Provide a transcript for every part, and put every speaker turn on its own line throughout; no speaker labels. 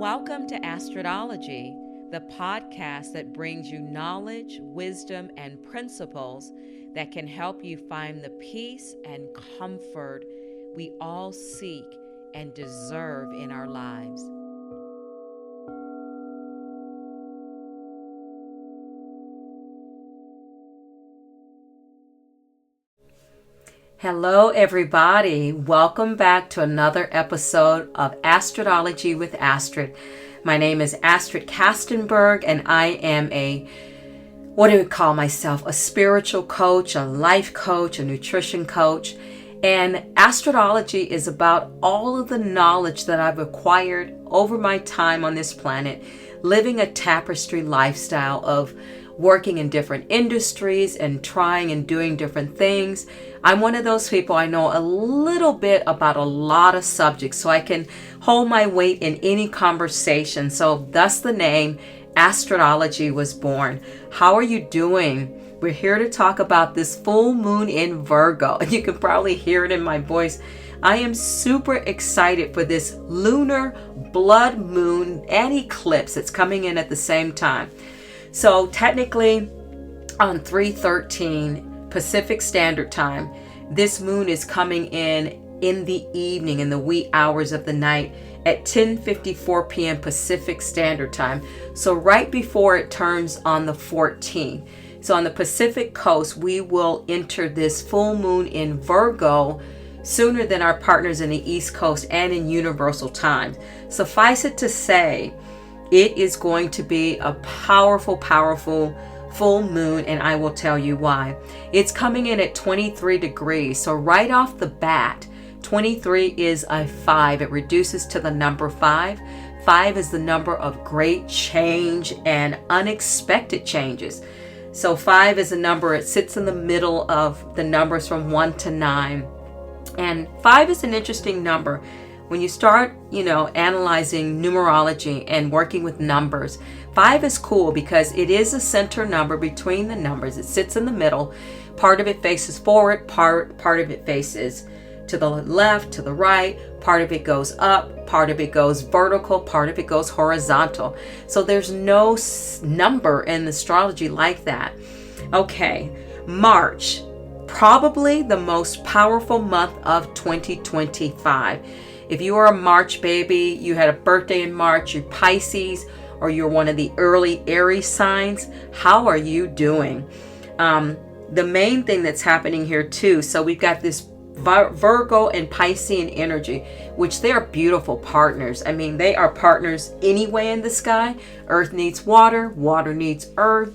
Welcome to Astrology, the podcast that brings you knowledge, wisdom, and principles that can help you find the peace and comfort we all seek and deserve in our lives. Hello, everybody. Welcome back to another episode of Astrology with Astrid. My name is Astrid Kastenberg, and I am what do we call myself? A spiritual coach, a life coach, a nutrition coach. And astrology is about all of the knowledge that I've acquired over my time on this planet, living a tapestry lifestyle of working in different industries and trying and doing different things. I'm one of those people, I know a little bit about a lot of subjects, so I can hold my weight in any conversation. So thus the name Astrology was born. How are you doing? We're here to talk about this full moon in Virgo. And you can probably hear it in my voice. I am super excited for this lunar blood moon and eclipse that's coming in at the same time. So technically on 3/13 Pacific Standard Time, this moon is coming in the evening, in the wee hours of the night at 10:54 p.m. Pacific Standard Time. So right before it turns on the 14th. So on the Pacific coast, we will enter this full moon in Virgo sooner than our partners in the East Coast and in universal time. Suffice it to say, it is going to be a powerful full moon, and I will tell you why. It's coming in at 23 degrees. So right off the bat, 23 is a 5. It reduces to the number 5. 5 is the number of great change and unexpected changes. So 5 is a number, it sits in the middle of the numbers from 1 to 9. And 5 is an interesting number. When you start, analyzing numerology and working with numbers, 5 is cool because it is a center number between the numbers. It sits in the middle. Part of it faces forward, part of it faces to the left, to the right, part of it goes up, part of it goes vertical, part of it goes horizontal. So there's no number in astrology like that. Okay, March, probably the most powerful month of 2025. If you are a March baby, you had a birthday in March, you're Pisces, or you're one of the early Aries signs, how are you doing? The main thing that's happening here too, so we've got this Virgo and Piscean energy, which they are beautiful partners. I mean, they are partners anyway in the sky. Earth needs water, water needs earth.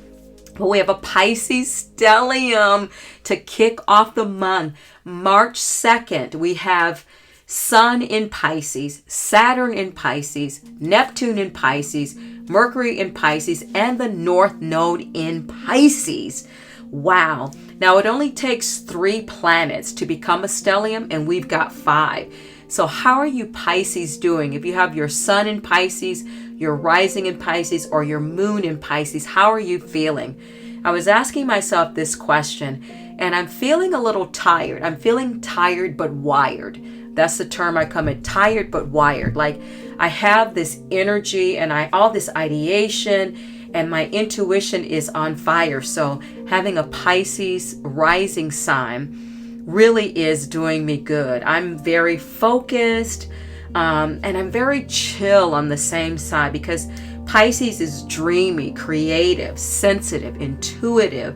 But we have a Pisces stellium to kick off the month. March 2nd, we have Sun in Pisces, Saturn in Pisces, Neptune in Pisces, Mercury in Pisces, and the North Node in Pisces. Wow. Now it only takes 3 planets to become a stellium, and we've got 5. So how are you Pisces doing? If you have your Sun in Pisces, your rising in Pisces, or your moon in Pisces, how are you feeling? I was asking myself this question, and I'm feeling a little tired. I'm feeling tired but wired. That's the term I come at, tired but wired. Like I have this energy and all this ideation, and my intuition is on fire. So having a Pisces rising sign really is doing me good. I'm very focused, and I'm very chill on the same side because Pisces is dreamy, creative, sensitive, intuitive.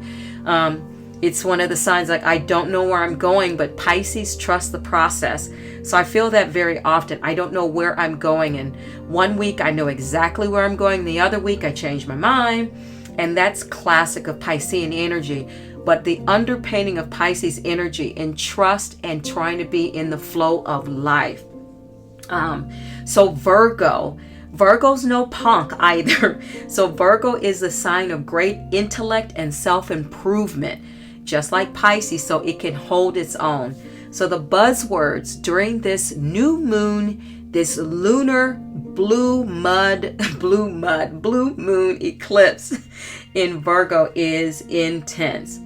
It's one of the signs like I don't know where I'm going, but Pisces trusts the process. So I feel that very often. I don't know where I'm going, and one week I know exactly where I'm going. The other week I change my mind, and that's classic of Piscean energy. But the underpinning of Pisces energy in trust and trying to be in the flow of life. So Virgo's no punk either. So Virgo is the sign of great intellect and self-improvement, just like Pisces, so it can hold its own. So the buzzwords during this new moon, this lunar blue moon eclipse in Virgo is intense.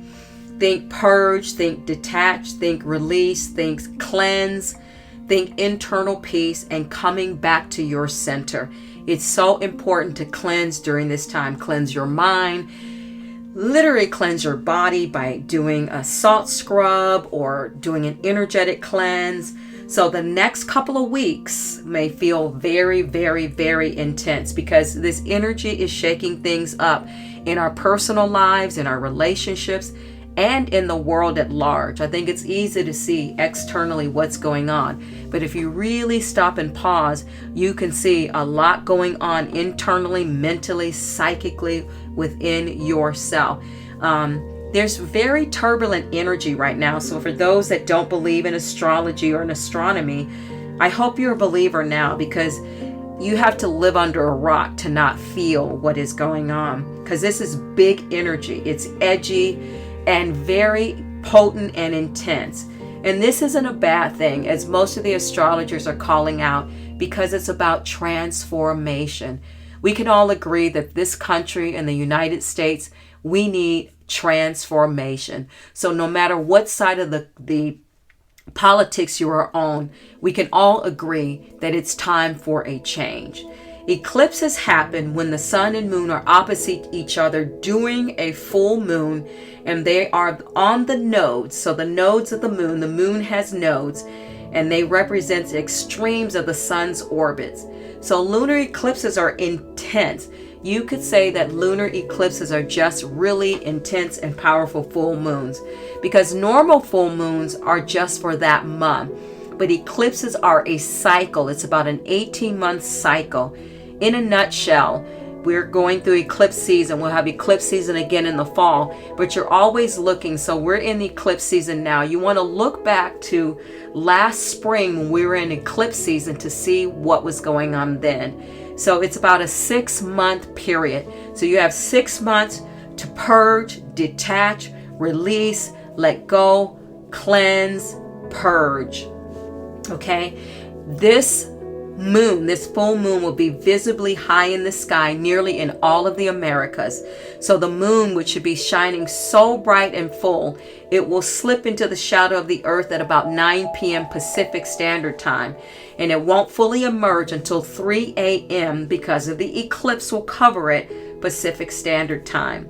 Think purge, think detach, think release, think cleanse, Think internal peace and coming back to your center. It's so important to cleanse during this time. Cleanse your mind. Literally cleanse your body by doing a salt scrub or doing an energetic cleanse. So the next couple of weeks may feel very, very, very intense because this energy is shaking things up in our personal lives, in our relationships, and in the world at large. I think it's easy to see externally what's going on. But if you really stop and pause, you can see a lot going on internally, mentally, psychically within yourself. There's very turbulent energy right now. So for those that don't believe in astrology or in astronomy, I hope you're a believer now, because you have to live under a rock to not feel what is going on, because this is big energy. It's edgy and very potent and intense. And this isn't a bad thing, as most of the astrologers are calling out, because it's about transformation. We can all agree that this country and the United States, we need transformation. So no matter what side of the politics you are on, we can all agree that it's time for a change. Eclipses happen when the sun and moon are opposite each other during a full moon, and they are on the nodes. So the nodes of the moon has nodes, and they represent the extremes of the sun's orbits. So lunar eclipses are intense. You could say that lunar eclipses are just really intense and powerful full moons, because normal full moons are just for that month. But eclipses are a cycle. It's about an 18-month cycle. In a nutshell, we're going through eclipse season. We'll have eclipse season again in the fall, but you're always looking. So we're in the eclipse season now. You want to look back to last spring when we were in eclipse season to see what was going on then. So it's about a 6-month period. So you have 6 months to purge, detach, release, let go, cleanse, purge. Okay? This full moon will be visibly high in the sky, nearly in all of the Americas. So the moon, which should be shining so bright and full, it will slip into the shadow of the earth at about 9 p.m. Pacific Standard Time. And it won't fully emerge until 3 a.m. because of the eclipse will cover it Pacific Standard Time.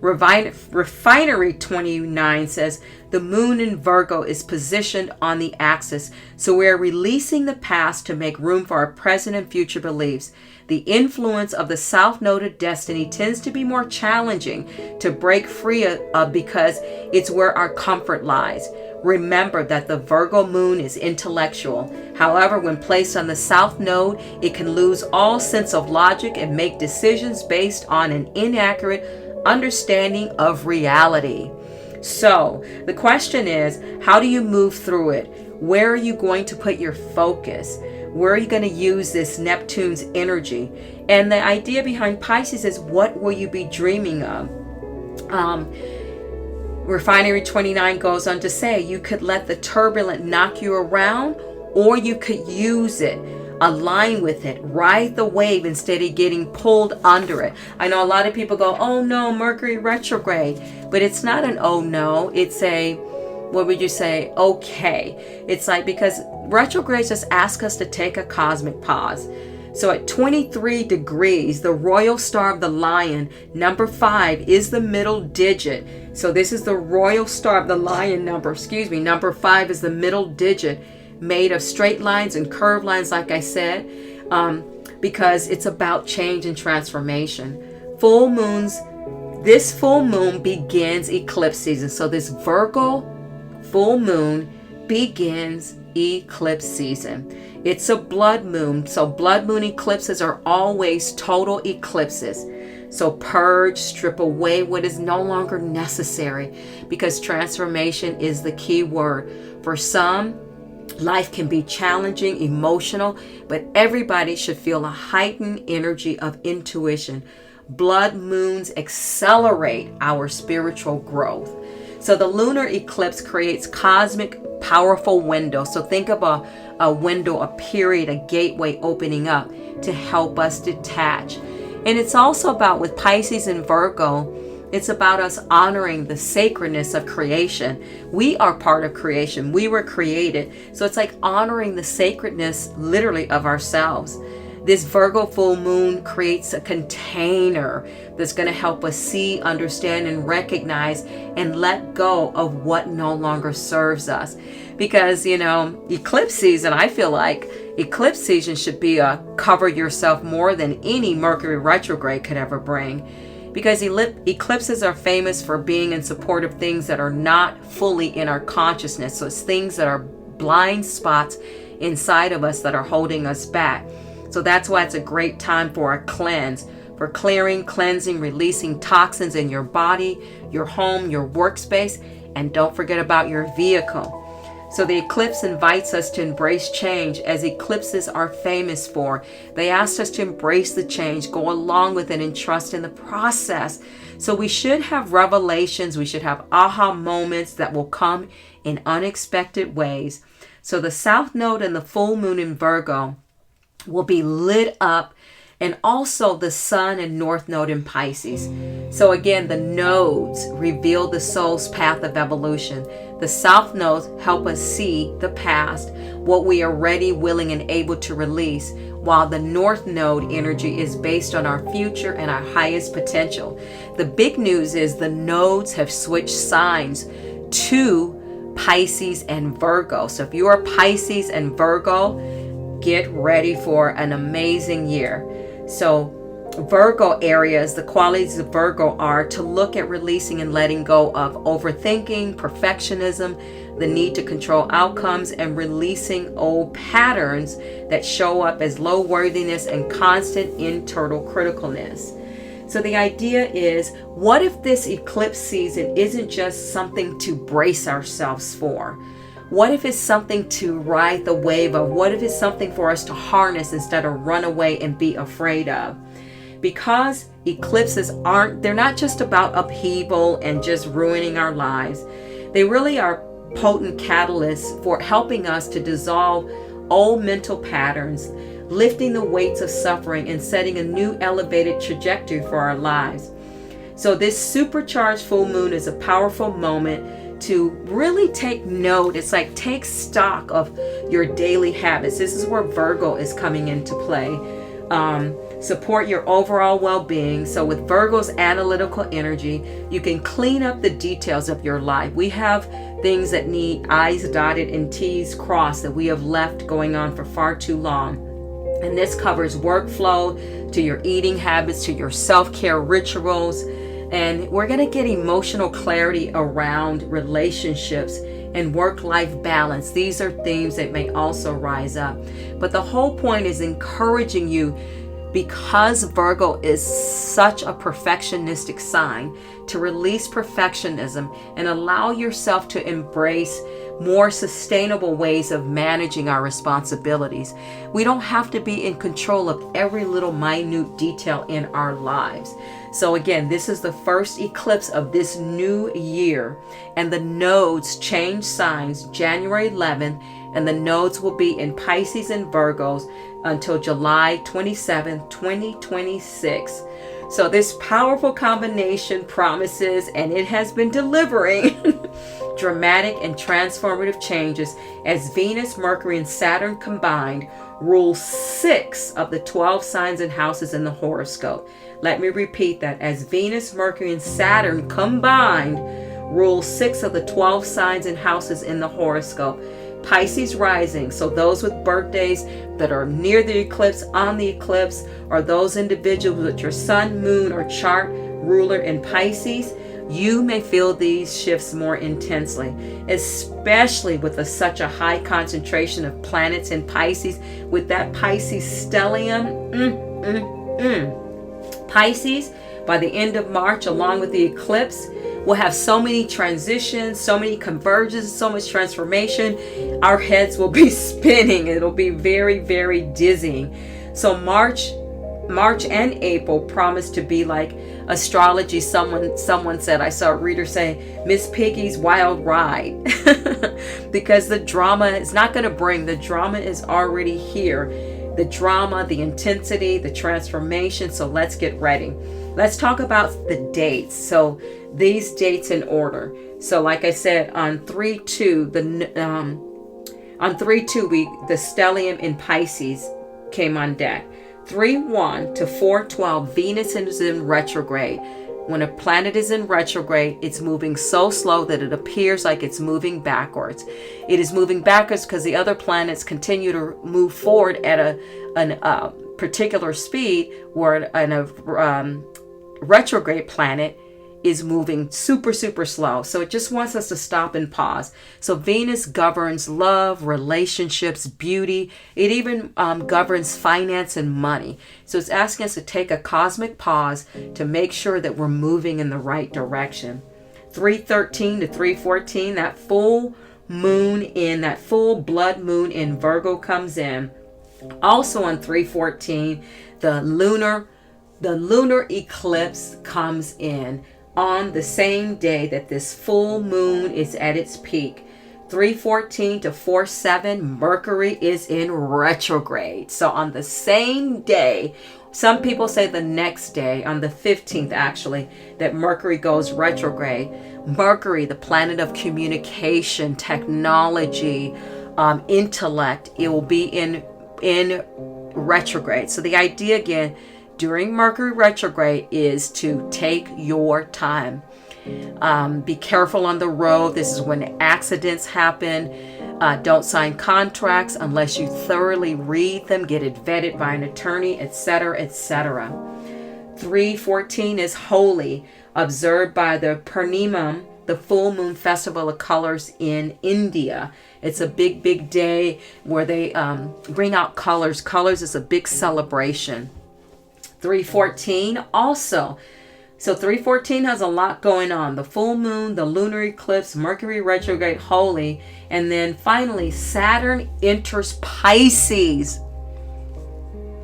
Refinery 29 says the moon in Virgo is positioned on the axis, so we are releasing the past to make room for our present and future beliefs. The influence of the South Node of Destiny tends to be more challenging to break free of because it's where our comfort lies. Remember that the Virgo moon is intellectual. However, when placed on the South Node, it can lose all sense of logic and make decisions based on an inaccurate understanding of reality. So the question is, how do you move through it? Where are you going to put your focus? Where are you going to use this Neptune's energy? And the idea behind Pisces is, what will you be dreaming of? Refinery 29 goes on to say, you could let the turbulent knock you around, or you could use it, align with it, ride the wave instead of getting pulled under it. I know a lot of people go, oh no, Mercury retrograde, but it's not an oh no, it's a, what would you say, okay. It's like, because retrogrades just ask us to take a cosmic pause. So at 23 degrees, the royal star of the lion, number 5, is the middle digit. So this is the royal star of the lion number 5 is the middle digit, made of straight lines and curved lines, like I said, because it's about change and transformation. Full moons, this full moon begins eclipse season. So this Virgo full moon begins eclipse season. It's a blood moon. So blood moon eclipses are always total eclipses. So purge, strip away what is no longer necessary, because transformation is the key word. For some, life can be challenging, emotional, but everybody should feel a heightened energy of intuition. Blood moons accelerate our spiritual growth. So the lunar eclipse creates cosmic, powerful window. So think of a window, a period, a gateway opening up to help us detach. And it's also about, with Pisces and Virgo, It's about us honoring the sacredness of creation. We are part of creation. We were created. So it's like honoring the sacredness literally of ourselves. This Virgo full moon creates a container that's going to help us see, understand, and recognize and let go of what no longer serves us. Because, eclipse season, I feel like eclipse season should be a cover yourself more than any Mercury retrograde could ever bring. Because eclipses are famous for being in support of things that are not fully in our consciousness. So it's things that are blind spots inside of us that are holding us back. So that's why it's a great time for a cleanse, for clearing, cleansing, releasing toxins in your body, your home, your workspace, and don't forget about your vehicle. So the eclipse invites us to embrace change, as eclipses are famous for. They ask us to embrace the change, go along with it, and trust in the process. So we should have revelations, we should have aha moments that will come in unexpected ways. So the South Node and the full moon in Virgo will be lit up, and also the Sun and North Node in Pisces. So again, the nodes reveal the soul's path of evolution. The South nodes help us see the past, what we are ready, willing, and able to release, while the North Node energy is based on our future and our highest potential. The big news is the nodes have switched signs to Pisces and Virgo. So if you are Pisces and Virgo, get ready for an amazing year. So Virgo areas, the qualities of Virgo are to look at releasing and letting go of overthinking, perfectionism, the need to control outcomes, and releasing old patterns that show up as low worthiness and constant internal criticalness. So the idea is, what if this eclipse season isn't just something to brace ourselves for? What if it's something to ride the wave of? What if it's something for us to harness instead of run away and be afraid of? Because eclipses they're not just about upheaval and just ruining our lives. They really are potent catalysts for helping us to dissolve old mental patterns, lifting the weights of suffering, and setting a new elevated trajectory for our lives. So this supercharged full moon is a powerful moment to really take note. It's like take stock of your daily habits. This is where Virgo is coming into play. Support your overall well-being. So with Virgo's analytical energy, you can clean up the details of your life. We have things that need I's dotted and T's crossed that we have left going on for far too long. And this covers workflow, to your eating habits, to your self-care rituals. And we're going to get emotional clarity around relationships and work-life balance. These are themes that may also rise up. But the whole point is encouraging you, because Virgo is such a perfectionistic sign, to release perfectionism and allow yourself to embrace more sustainable ways of managing our responsibilities. We don't have to be in control of every little minute detail in our lives. So again, this is the first eclipse of this new year, and the nodes change signs January 11th, and the nodes will be in Pisces and Virgos until July 27th, 2026. So this powerful combination promises, and it has been delivering, dramatic and transformative changes as Venus, Mercury, and Saturn combined rule 6 of the 12 signs and houses in the horoscope. Let me repeat that. As Venus, Mercury, and Saturn combined rule 6 of the 12 signs and houses in the horoscope. Pisces rising, so those with birthdays that are near the eclipse, on the eclipse, or those individuals with your sun, moon, or chart ruler in Pisces, you may feel these shifts more intensely, especially with such a high concentration of planets in Pisces, with that Pisces stellium. Pisces, by the end of March, along with the eclipse, will have so many transitions, so many convergences, so much transformation. Our heads will be spinning. It'll be very, very dizzying. So March and April promise to be like astrology. Someone said, I saw a reader say, Miss Piggy's wild ride. Because the drama is not going to bring, the drama is already here. The drama, the intensity, the transformation. So let's get ready. let's talk about the dates. So these dates in order. So like I said, on 3/2, the stellium in Pisces came on deck. 3/1 to 4/12, Venus is in retrograde. When a planet is in retrograde, it's moving so slow that it appears like it's moving backwards. It is moving backwards because the other planets continue to move forward at a particular speed, where a retrograde planet is moving super, super slow. So it just wants us to stop and pause. So Venus governs love, relationships, beauty. It even governs finance and money. So it's asking us to take a cosmic pause to make sure that we're moving in the right direction. 3/13 to 3/14, that full blood moon in Virgo comes in. Also on 3/14, the lunar eclipse comes in on the same day that this full moon is at its peak. 3/14 to 4/7, Mercury is in retrograde. So on the same day, some people say the next day, on the 15th actually, that Mercury goes retrograde. Mercury, the planet of communication, technology, intellect, it will be in retrograde. So the idea again, during Mercury retrograde is to take your time. Be careful on the road. This is when accidents happen. Don't sign contracts unless you thoroughly read them, get it vetted by an attorney, etc., etc. 3/14 is holy, observed by the Purnima, the full moon festival of colors in India. It's a big, big day where they bring out colors. Colors is a big celebration. 3/14 also. So 3/14 has a lot going on. The full moon, the lunar eclipse, Mercury retrograde, holy. And then finally, Saturn enters Pisces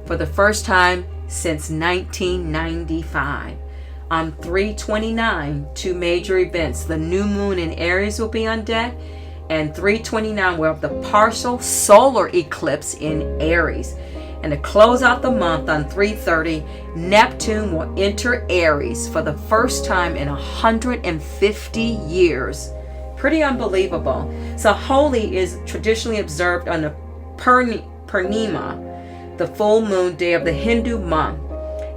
for the first time since 1995. On 3/29, two major events. The new moon in Aries will be on deck. And 3/29, we'll have the partial solar eclipse in Aries. And to close out the month on 3/30, Neptune will enter Aries for the first time in 150 years. Pretty unbelievable. So holy is traditionally observed on the Purnima, the full moon day of the Hindu month,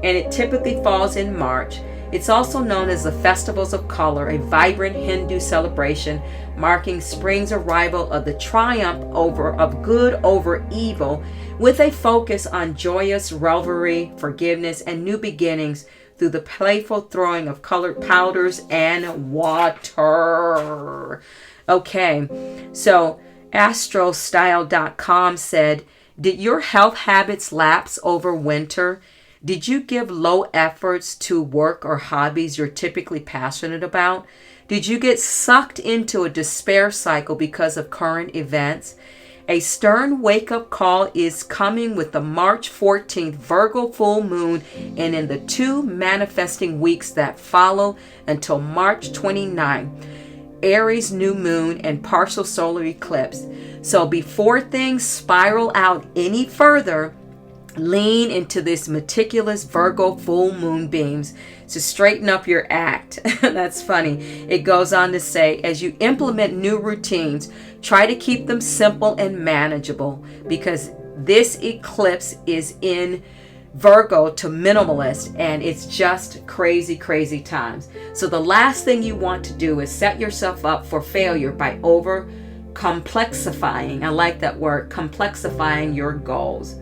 and it typically falls in March. It's also known as the Festivals of Color, a vibrant Hindu celebration marking spring's arrival of the triumph of good over evil, with a focus on joyous revelry, forgiveness, and new beginnings through the playful throwing of colored powders and water. Okay, so astrostyle.com said, did your health habits lapse over winter? Did you give low efforts to work or hobbies you're typically passionate about? Did you get sucked into a despair cycle because of current events? A stern wake-up call is coming with the March 14th Virgo full moon and in the 2 manifesting weeks that follow until March 29th, Aries new moon and partial solar eclipse. So before things spiral out any further, lean into this meticulous Virgo full moon beams to straighten up your act. That's funny. It goes on to say, as you implement new routines, try to keep them simple and manageable, because this eclipse is in Virgo to minimalist, and it's just crazy, crazy times. So the last thing you want to do is set yourself up for failure by over complexifying. I like that word, complexifying your goals.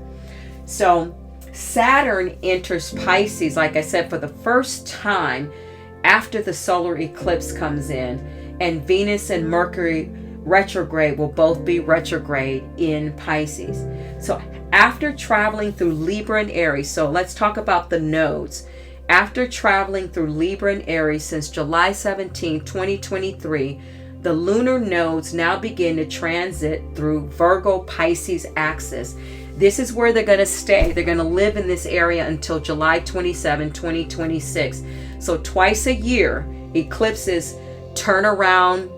So Saturn enters Pisces, like I said, for the first time after the solar eclipse comes in, and Venus and Mercury retrograde will both be retrograde in Pisces. So after traveling through Libra and Aries, so let's talk about the nodes. After traveling through Libra and Aries since July 17, 2023, the lunar nodes now begin to transit through Virgo Pisces axis. This is where they're going to stay. They're going to live in this area until July 27, 2026. So twice a year, eclipses turn around,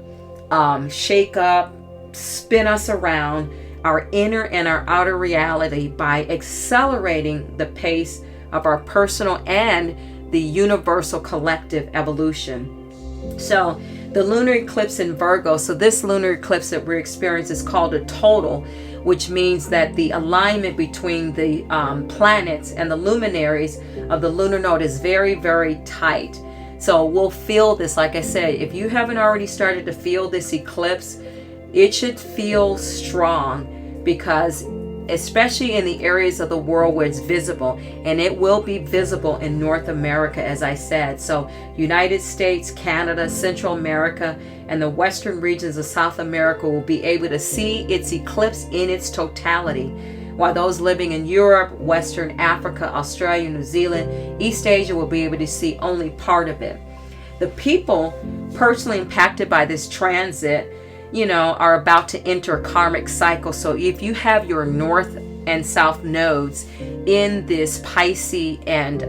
shake up, spin us around our inner and our outer reality by accelerating the pace of our personal and the universal collective evolution. So the lunar eclipse in Virgo, so this lunar eclipse that we're experiencing is called a total, which means that the alignment between the planets and the luminaries of the lunar node is very, very tight. So we'll feel this, like I said, if you haven't already started to feel this eclipse, it should feel strong, because especially in the areas of the world where it's visible, and it will be visible in North America, as I said. So United States, Canada, Central America, and the western regions of South America will be able to see its eclipse in its totality, while those living in Europe, Western Africa, Australia, New Zealand, East Asia will be able to see only part of it. The people personally impacted by this transit, are about to enter a karmic cycle. So if you have your north and south nodes in this Pisces and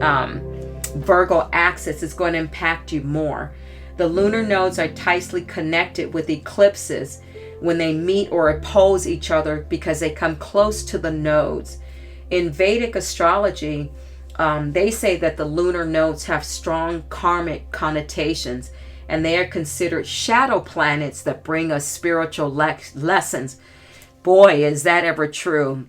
Virgo axis, it's going to impact you more. The lunar nodes are tightly connected with eclipses when they meet or oppose each other, because they come close to the nodes. In Vedic astrology, they say that the lunar nodes have strong karmic connotations, and they are considered shadow planets that bring us spiritual lessons. Boy, is that ever true.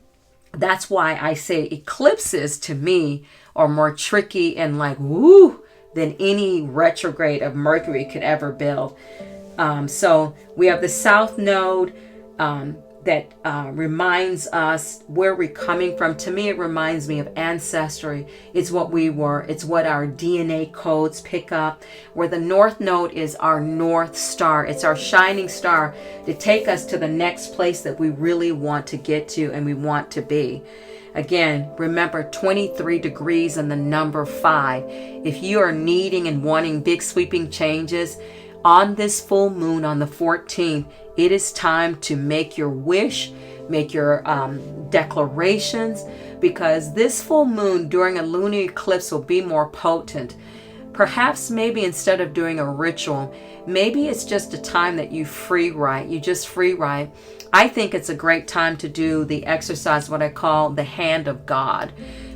That's why I say eclipses to me are more tricky and than any retrograde of Mercury could ever build. So we have the South Node that reminds us where we're coming from. To me, it reminds me of ancestry. It's what we were. It's what our DNA codes pick up. Where the North Node is our North Star. It's our shining star to take us to the next place that we really want to get to and we want to be. Again, remember 23 degrees and the number 5. If you are needing and wanting big sweeping changes, on this full moon on the 14th, it is time to make your wish, make your declarations, because this full moon during a lunar eclipse will be more potent. Perhaps maybe instead of doing a ritual, maybe it's just a time that you free write. You just free write. I think it's a great time to do the exercise, what I call the hand of God,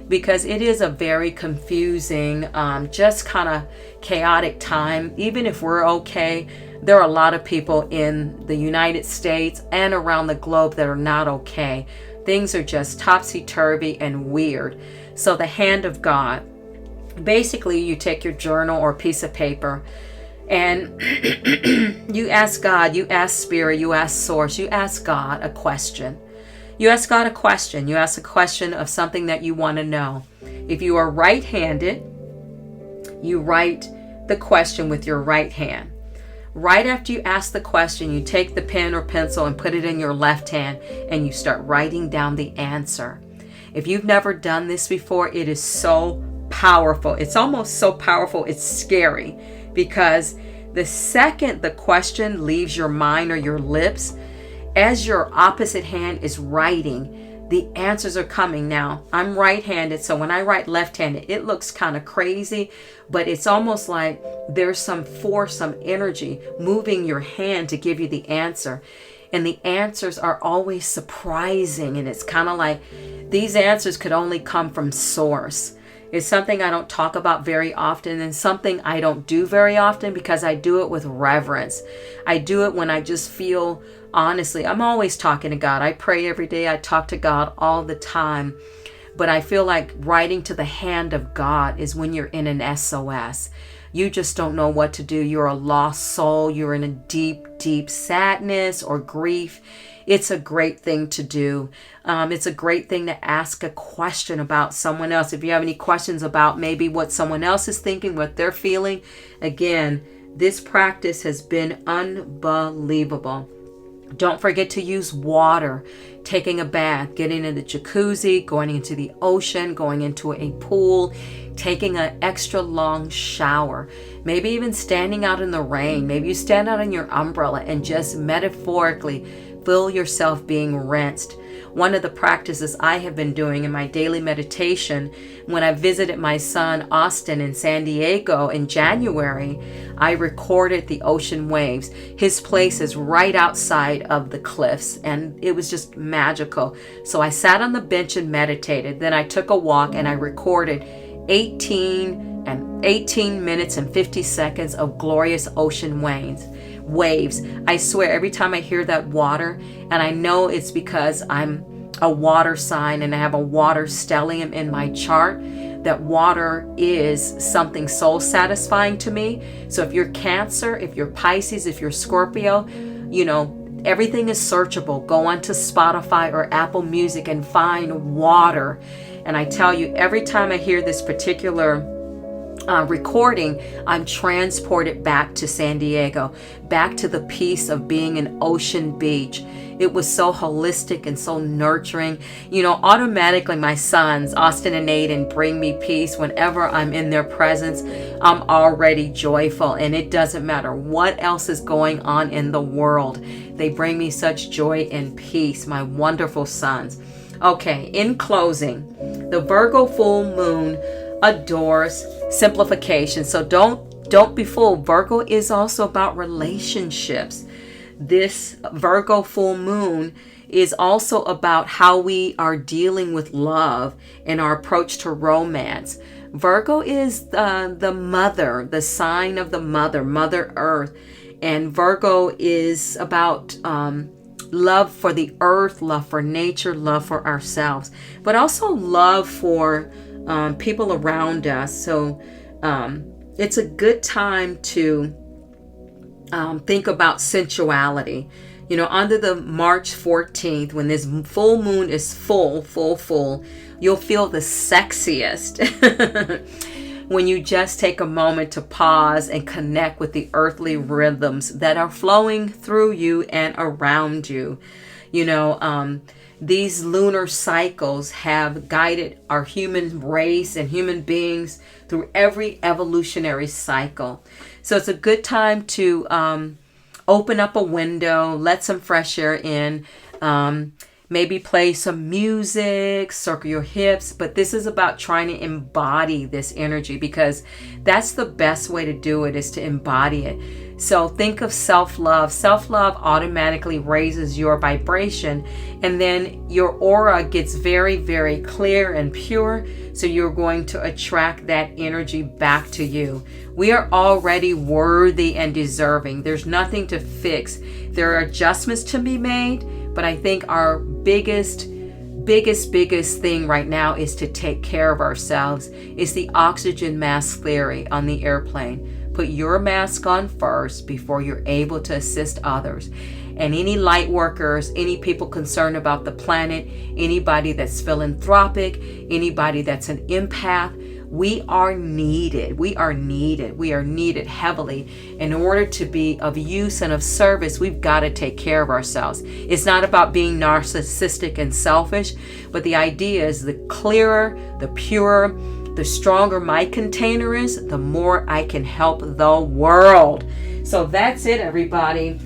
because it is a very confusing, just kind of chaotic time. Even if we're okay, there are a lot of people in the United States and around the globe that are not okay. Things are just topsy-turvy and weird. So the hand of God, basically you take your journal or piece of paper and you ask God, you ask Spirit, you ask Source, you ask God a question. You ask God a question. You ask a question of something that you want to know. If you are right-handed, you write the question with your right hand. Right after you ask the question, you take the pen or pencil and put it in your left hand and you start writing down the answer. If you've never done this before, it is so powerful. It's almost so powerful, it's scary, because the second the question leaves your mind or your lips, as your opposite hand is writing, the answers are coming. Now, I'm right-handed, so when I write left-handed, it looks kind of crazy, but it's almost like there's some force, some energy moving your hand to give you the answer. And the answers are always surprising, and it's kind of like these answers could only come from Source. It's something I don't talk about very often, and something I don't do very often because I do it with reverence. I do it when I just feel, honestly, I'm always talking to God. I pray every day. I talk to God all the time. But I feel like writing to the hand of God is when you're in an SOS. You just don't know what to do. You're a lost soul. You're in a deep, deep sadness or grief. It's a great thing to do. It's a great thing to ask a question about someone else. If you have any questions about maybe what someone else is thinking, what they're feeling, again, this practice has been unbelievable. Don't forget to use water, taking a bath, getting in the jacuzzi, going into the ocean, going into a pool, taking an extra long shower, maybe even standing out in the rain. Maybe you stand out in your umbrella and just metaphorically feel yourself being rinsed. One of the practices I have been doing in my daily meditation, when I visited my son Austin in San Diego in January, I recorded the ocean waves. His place is right outside of the cliffs, and it was just magical. So I sat on the bench and meditated. Then I took a walk and I recorded 18 and 18 minutes and 50 seconds of glorious ocean waves. I swear, every time I hear that water, and I know it's because I'm a water sign and I have a water stellium in my chart, that water is something soul satisfying to me. So if you're Cancer, if you're Pisces, if you're Scorpio, everything is searchable. Go onto Spotify or Apple Music and find water. And I tell you, every time I hear this particular recording, I'm transported back to San Diego, back to the peace of being an ocean beach. It was so holistic and so nurturing. Automatically my sons, Austin and Aiden, bring me peace. Whenever I'm in their presence, I'm already joyful, and it doesn't matter what else is going on in the world. They bring me such joy and peace, my wonderful sons. Okay, in closing, the Virgo full moon adores simplification. So don't be fooled. Virgo is also about relationships. This Virgo full moon is also about how we are dealing with love and our approach to romance. Virgo is the mother, the sign of the Mother Earth. And Virgo is about love for the earth, love for nature, love for ourselves, but also love for people around us. So it's a good time to think about sensuality. Under the March 14th, when this full moon is full, you'll feel the sexiest when you just take a moment to pause and connect with the earthly rhythms that are flowing through you and around you. These lunar cycles have guided our human race and human beings through every evolutionary cycle. So it's a good time to open up a window, let some fresh air in, maybe play some music, circle your hips. But this is about trying to embody this energy, because that's the best way to do it, is to embody it. So think of self-love. Self-love automatically raises your vibration, and then your aura gets very, very clear and pure. So you're going to attract that energy back to you. We are already worthy and deserving. There's nothing to fix. There are adjustments to be made, but I think our biggest thing right now is to take care of ourselves. It's the oxygen mask theory on the airplane. Put your mask on first before you're able to assist others. And any light workers, any people concerned about the planet, anybody that's philanthropic, anybody that's an empath, we are needed. We are needed heavily. In order to be of use and of service, we've got to take care of ourselves. It's not about being narcissistic and selfish, but the idea is the clearer, the purer, the stronger my container is, the more I can help the world. So that's it, everybody.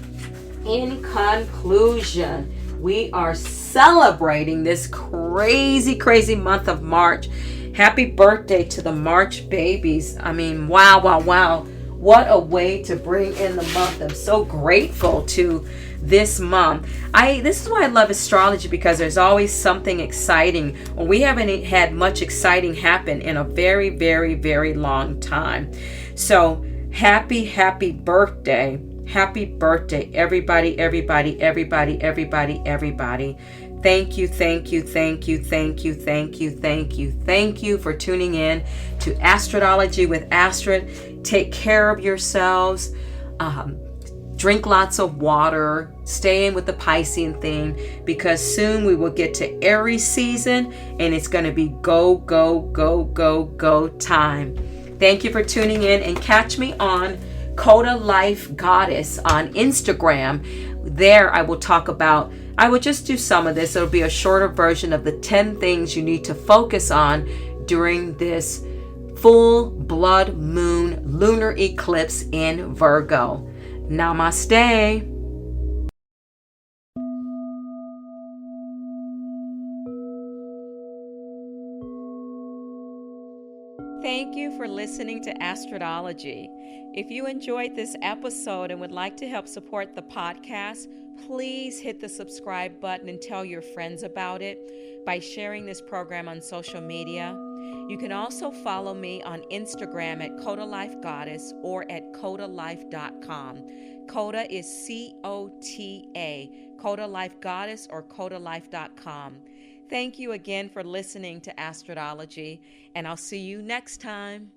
In conclusion, we are celebrating this crazy month of March. Happy birthday to the March babies. I mean, wow. What a way to bring in the month. I'm so grateful to this month. This is why I love astrology, because there's always something exciting. We haven't had much exciting happen in a very, very, very long time. So happy birthday. Happy birthday, everybody. Thank you for tuning in to Astrology with Astrid. Take care of yourselves. Drink lots of water. Stay in with the Piscean theme, because soon we will get to Aries season, and it's going to be go time. Thank you for tuning in, and catch me on Coda Life Goddess on Instagram. There I will just do some of this. It'll be a shorter version of the 10 things you need to focus on during this full blood moon lunar eclipse in Virgo. Namaste. Thank you for listening to Astrodology. If you enjoyed this episode and would like to help support the podcast, please hit the subscribe button and tell your friends about it by sharing this program on social media. You can also follow me on Instagram at Coda Life Goddess or at codalife.com. Coda is COTA, Coda Life Goddess or codalife.com. Thank you again for listening to Astrology, and I'll see you next time.